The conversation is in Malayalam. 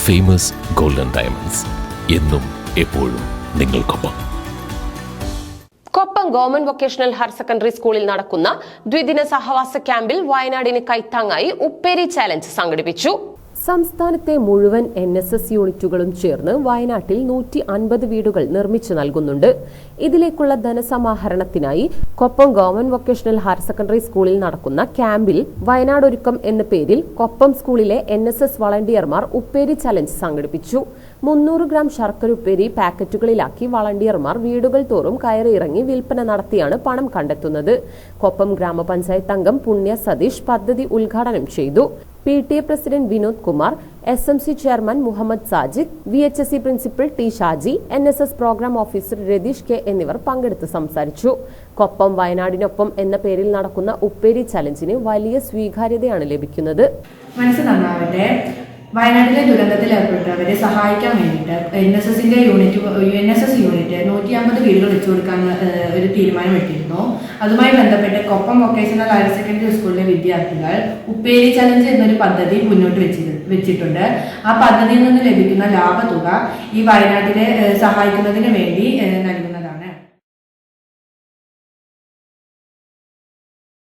ഫേമസ് ഗോൾഡൻ ഡയമണ്ട്സ് എന്നും എപ്പോഴും നിങ്ങൾക്കൊപ്പം. Koppam government vocational higher secondary സ്കൂളിൽ നടക്കുന്ന ദ്വിദിന സഹവാസ ക്യാമ്പിൽ വയനാടിന് കൈത്താങ്ങായി ഉപ്പേരി ചാലഞ്ച് സംഘടിപ്പിച്ചു. സംസ്ഥാനത്തെ മുഴുവൻ NSS യൂണിറ്റുകളും ചേർന്ന് വയനാട്ടിൽ 150 വീടുകൾ നിർമ്മിച്ചു നൽകുന്നുണ്ട്. ഇതിലേക്കുള്ള ധനസമാഹരണത്തിനായി കൊപ്പം ഗവൺമെന്റ് വൊക്കേഷണൽ ഹയർ സെക്കൻഡറി സ്കൂളിൽ നടക്കുന്ന ക്യാമ്പിൽ വയനാടൊരുക്കം എന്ന പേരിൽ കൊപ്പം സ്കൂളിലെ NSS വളണ്ടിയർമാർ ഉപ്പേരി ചലഞ്ച് സംഘടിപ്പിച്ചു. 300 ഗ്രാം ശർക്കര ഉപ്പേരി പാക്കറ്റുകളിലാക്കി വളണ്ടിയർമാർ വീടുകൾ തോറും കയറിയിറങ്ങി വിൽപ്പന നടത്തിയാണ് പണം കണ്ടെത്തുന്നത്. കൊപ്പം ഗ്രാമപഞ്ചായത്ത് അംഗം പുണ്യ സതീഷ് പദ്ധതി ഉദ്ഘാടനം ചെയ്തു. PTA president Vinod Kumar, SMC chairman Muhammad Sajid, VHSE principal T Shaji, NSS programme officer Ratheesh K എന്നിവർ പങ്കെടുത്ത് സംസാരിച്ചു. കൊപ്പം വയനാടിനൊപ്പം എന്ന പേരിൽ നടക്കുന്ന ഉപ്പേരി ചലഞ്ചിന് വലിയ സ്വീകാര്യതയാണ് ലഭിക്കുന്നത്. വയനാട്ടിലെ ദുരന്തത്തിൽ ഏർപ്പെട്ടവരെ സഹായിക്കാൻ വേണ്ടിയിട്ട് NSS യൂണിറ്റ് 150 വീടുകൾ വെച്ചു കൊടുക്കാൻ ഒരു തീരുമാനം എടുത്തിരുന്നു. അതുമായി ബന്ധപ്പെട്ട് കൊപ്പം വൊക്കേഷണൽ ഹയർ സെക്കൻഡറി സ്കൂളിലെ വിദ്യാർത്ഥികൾ ഉപ്പേരി ചലഞ്ച് എന്നൊരു പദ്ധതി മുന്നോട്ട് വെച്ചിട്ടുണ്ട്. ആ പദ്ധതിയിൽ നിന്ന് ലഭിക്കുന്ന ലാഭത്തുക ഈ വയനാട്ടിലെ സഹായിക്കുന്നതിന് വേണ്ടി